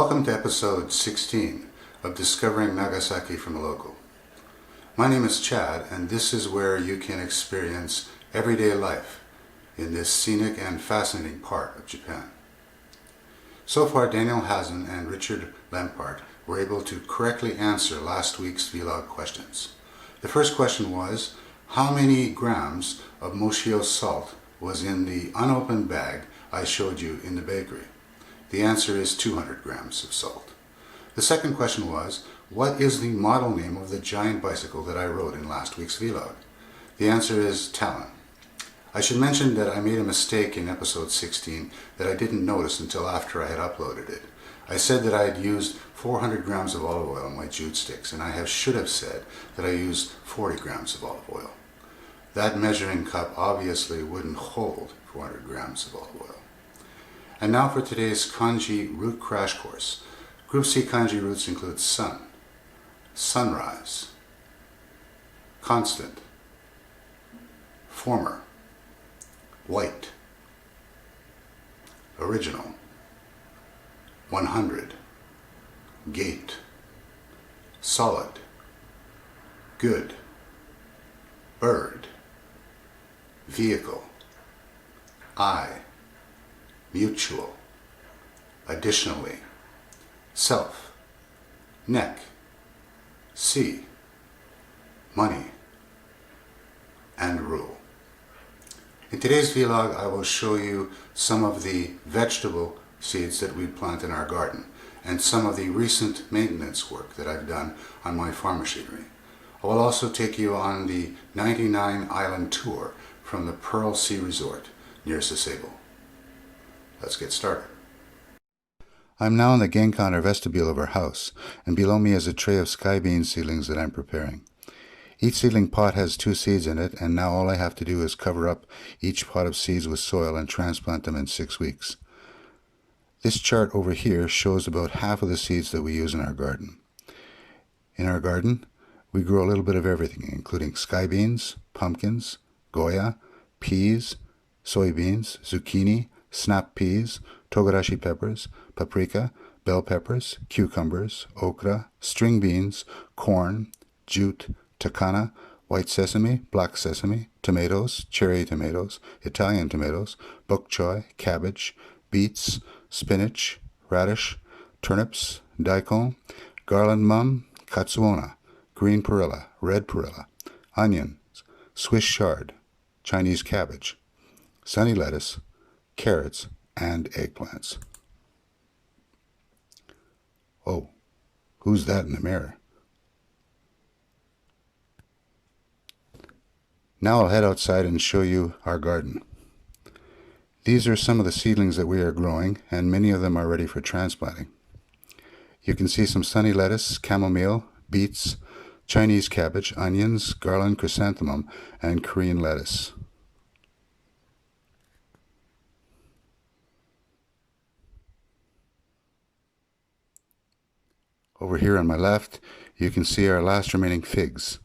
Welcome to episode 16 of Discovering Nagasaki from a Local. My name is Chad, and this is where you can experience everyday life in this scenic and fascinating part of Japan. So far, Daniel Hazen and Richard Lampart were able to correctly answer last week's vlog questions. The first question was, how many grams of Moshio salt was in the unopened bag I showed you in the bakery? The answer is 200 grams of salt. The second question was, what is the model name of the giant bicycle that I rode in last week's vlog? The answer is Talon. I should mention that I made a mistake in episode 16 that I didn't notice until after I had uploaded it. I said that I had used 400 grams of olive oil on my jute sticks, and I should have said that I used 40 grams of olive oil. That measuring cup obviously wouldn't hold 400 grams of olive oil. And now for today's kanji root crash course. Group C kanji roots include sun, sunrise, constant, former, white, original, 100, gate, solid, good, bird, vehicle, I, mutual, additionally, self, neck, sea, money, and rule. In today's vlog, I will show you some of the vegetable seeds that we plant in our garden and some of the recent maintenance work that I've done on my farm machinery. I will also take you on the 99 island tour from the Pearl Sea Resort near Sasebo. Let's get started. I'm now in the Genkan or vestibule of our house, and below me is a tray of sky bean seedlings that I'm preparing. Each seedling pot has 2 seeds in it, and now all I have to do is cover up each pot of seeds with soil and transplant them in 6 weeks. This chart over here shows about half of the seeds that we use in our garden. In our garden, we grow a little bit of everything, including sky beans, pumpkins, goya, peas, soybeans, zucchini, snap peas, togarashi peppers, paprika, bell peppers, cucumbers, okra, string beans, corn, jute, takana, white sesame, black sesame, tomatoes, cherry tomatoes, Italian tomatoes, bok choy, cabbage, beets, spinach, radish, turnips, daikon, garland mum, katsuona, green perilla, red perilla, onions, Swiss chard, Chinese cabbage, sunny lettuce, carrots, and eggplants. Oh, who's that in the mirror? Now I'll head outside and show you our garden. These are some of the seedlings that we are growing, and many of them are ready for transplanting. You can see some sunny lettuce, chamomile, beets, Chinese cabbage, onions, garland chrysanthemum, and Korean lettuce. Over here on my left, you can see our last remaining figs.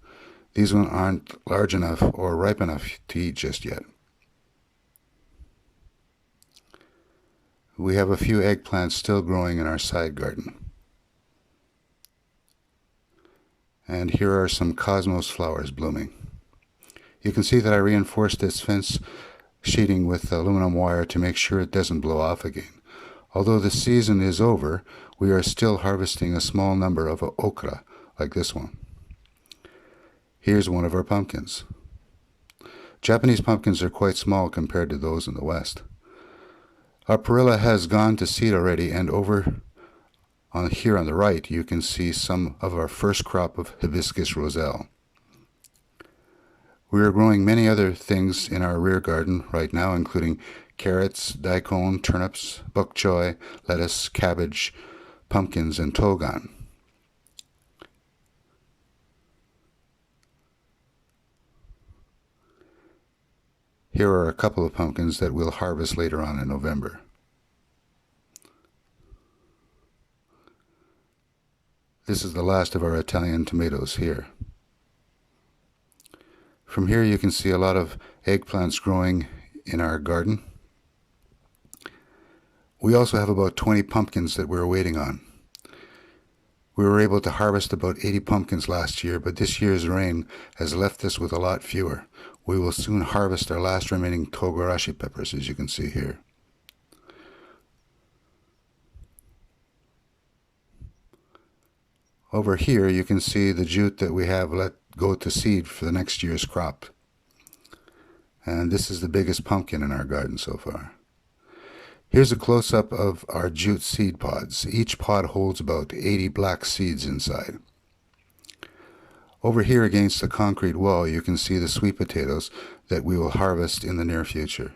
These ones aren't large enough or ripe enough to eat just yet. We have a few eggplants still growing in our side garden. And here are some cosmos flowers blooming. You can see that I reinforced this fence sheeting with aluminum wire to make sure it doesn't blow off again. Although the season is over, we are still harvesting a small number of okra, like this one. Here's one of our pumpkins. Japanese pumpkins are quite small compared to those in the West. Our perilla has gone to seed already, and over here on the right, you can see some of our first crop of hibiscus roselle. We are growing many other things in our rear garden right now, including carrots, daikon, turnips, bok choy, lettuce, cabbage, pumpkins, and togan. Here are a couple of pumpkins that we'll harvest later on in November. This is the last of our Italian tomatoes here. From here you can see a lot of eggplants growing in our garden. We also have about 20 pumpkins that we're waiting on. We were able to harvest about 80 pumpkins last year, but this year's rain has left us with a lot fewer. We will soon harvest our last remaining togarashi peppers, as you can see here. Over here you can see the jute that we have let go to seed for the next year's crop. And this is the biggest pumpkin in our garden so far. Here's a close-up of our jute seed pods. Each pod holds about 80 black seeds inside. Over here against the concrete wall you can see the sweet potatoes that we will harvest in the near future.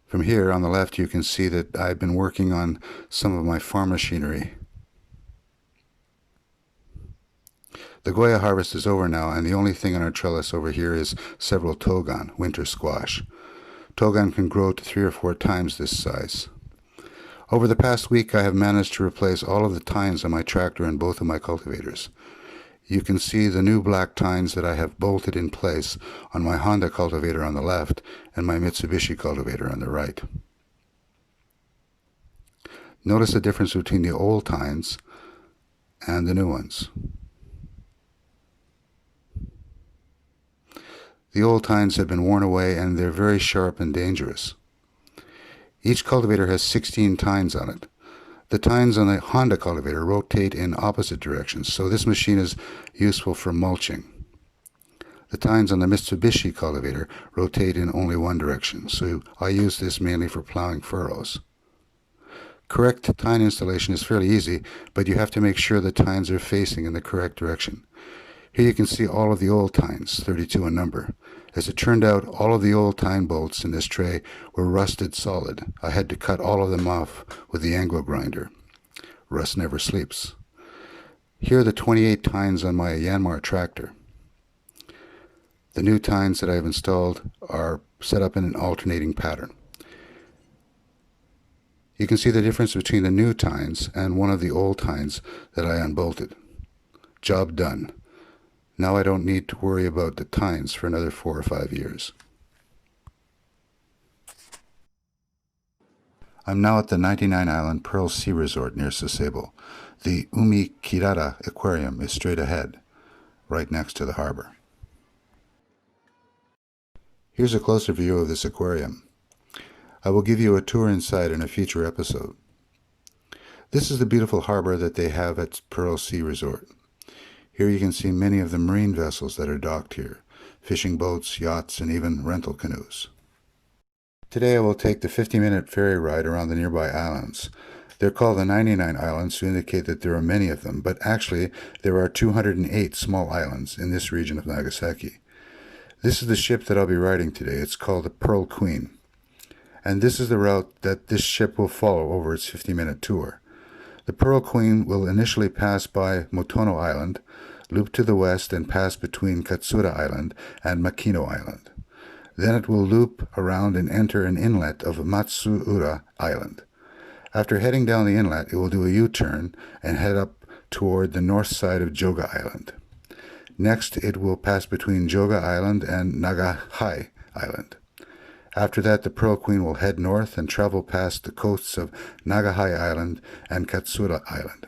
From here on the left you can see that I've been working on some of my farm machinery. The Goya harvest is over now, and the only thing on our trellis over here is several togan, winter squash. Togan can grow to 3 or 4 times this size. Over the past week I have managed to replace all of the tines on my tractor and both of my cultivators. You can see the new black tines that I have bolted in place on my Honda cultivator on the left and my Mitsubishi cultivator on the right. Notice the difference between the old tines and the new ones. The old tines have been worn away and they're very sharp and dangerous. Each cultivator has 16 tines on it. The tines on the Honda cultivator rotate in opposite directions, so this machine is useful for mulching. The tines on the Mitsubishi cultivator rotate in only one direction, so I use this mainly for plowing furrows. Correct tine installation is fairly easy, but you have to make sure the tines are facing in the correct direction. Here you can see all of the old tines, 32 in number. As it turned out, all of the old tine bolts in this tray were rusted solid. I had to cut all of them off with the angle grinder. Rust never sleeps. Here are the 28 tines on my Yanmar tractor. The new tines that I have installed are set up in an alternating pattern. You can see the difference between the new tines and one of the old tines that I unbolted. Job done. Now I don't need to worry about the tines for another 4 or 5 years. I'm now at the 99-island Pearl Sea Resort near Sasebo. The Umi Kirara Aquarium is straight ahead, right next to the harbor. Here's a closer view of this aquarium. I will give you a tour inside in a future episode. This is the beautiful harbor that they have at Pearl Sea Resort. Here you can see many of the marine vessels that are docked here, fishing boats, yachts, and even rental canoes. Today I will take the 50-minute ferry ride around the nearby islands. They're called the 99 Islands to indicate that there are many of them, but actually there are 208 small islands in this region of Nagasaki. This is the ship that I'll be riding today. It's called the Pearl Queen. And this is the route that this ship will follow over its 50-minute tour. The Pearl Queen will initially pass by Motono Island, loop to the west and pass between Katsura Island and Makino Island. Then it will loop around and enter an inlet of Matsuura Island. After heading down the inlet, it will do a U-turn and head up toward the north side of Joga Island. Next, it will pass between Joga Island and Nagahai Island. After that, the Pearl Queen will head north and travel past the coasts of Nagahai Island and Katsura Island.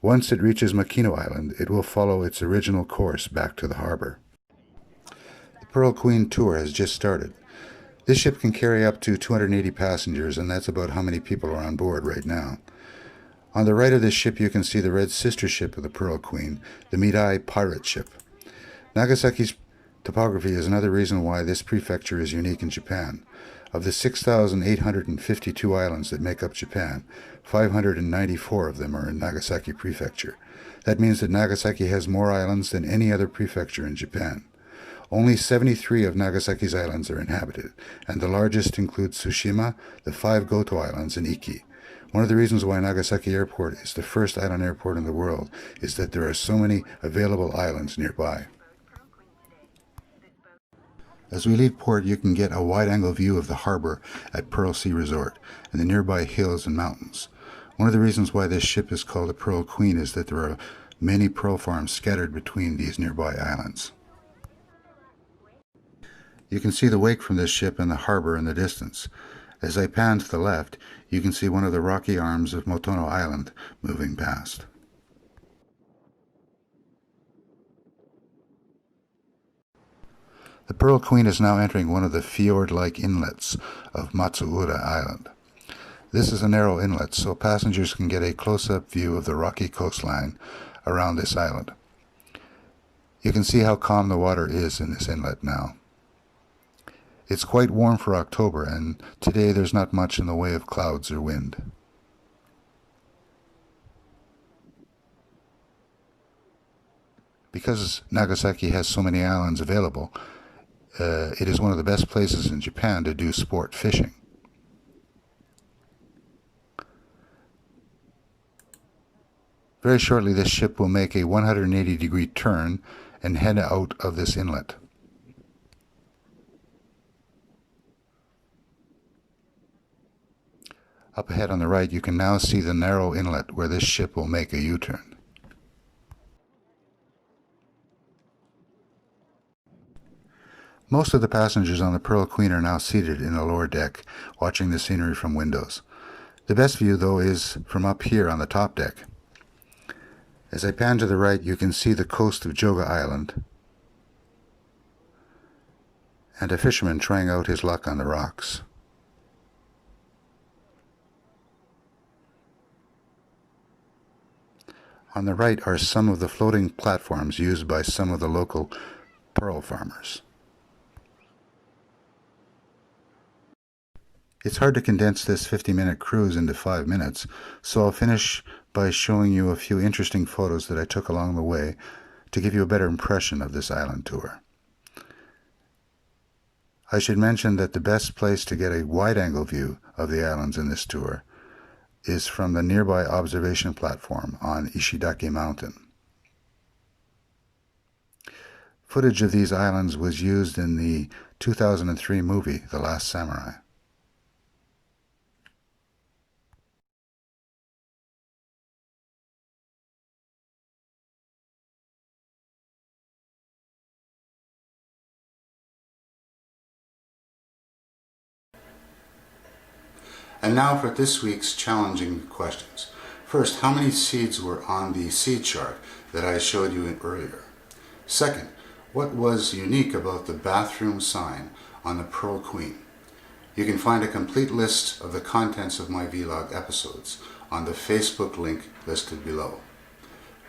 Once it reaches Makino Island, it will follow its original course back to the harbor. The Pearl Queen tour has just started. This ship can carry up to 280 passengers, and that's about how many people are on board right now. On the right of this ship you can see the red sister ship of the Pearl Queen, the Mirai pirate ship. Nagasaki's topography is another reason why this prefecture is unique in Japan. Of the 6,852 islands that make up Japan, 594 of them are in Nagasaki Prefecture. That means that Nagasaki has more islands than any other prefecture in Japan. Only 73 of Nagasaki's islands are inhabited, and the largest include Tsushima, the 5 Goto Islands, and Iki. One of the reasons why Nagasaki Airport is the first island airport in the world is that there are so many available islands nearby. As we leave port, you can get a wide-angle view of the harbor at Pearl Sea Resort and the nearby hills and mountains. One of the reasons why this ship is called the Pearl Queen is that there are many pearl farms scattered between these nearby islands. You can see the wake from this ship in the harbor in the distance. As I pan to the left, you can see one of the rocky arms of Motono Island moving past. The Pearl Queen is now entering one of the fjord-like inlets of Matsuura Island. This is a narrow inlet, so passengers can get a close-up view of the rocky coastline around this island. You can see how calm the water is in this inlet now. It's quite warm for October, and today there's not much in the way of clouds or wind. Because Nagasaki has so many islands available, it is one of the best places in Japan to do sport fishing. Very shortly, this ship will make a 180-degree turn and head out of this inlet. Up ahead on the right, you can now see the narrow inlet where this ship will make a U-turn. Most of the passengers on the Pearl Queen are now seated in the lower deck, watching the scenery from windows. The best view, though, is from up here on the top deck. As I pan to the right, you can see the coast of Joga Island and a fisherman trying out his luck on the rocks. On the right are some of the floating platforms used by some of the local pearl farmers. It's hard to condense this 50-minute cruise into 5 minutes, so I'll finish by showing you a few interesting photos that I took along the way to give you a better impression of this island tour. I should mention that the best place to get a wide-angle view of the islands in this tour is from the nearby observation platform on Ishidake Mountain. Footage of these islands was used in the 2003 movie The Last Samurai. And now for this week's challenging questions. First, how many seeds were on the seed chart that I showed you earlier? Second, what was unique about the bathroom sign on the Pearl Queen? You can find a complete list of the contents of my vlog episodes on the Facebook link listed below.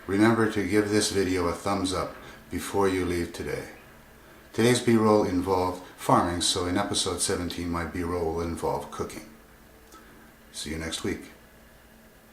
Remember to give this video a thumbs up before you leave today. Today's B-roll involved farming, so in episode 17 my B-roll will involve cooking. See you next week.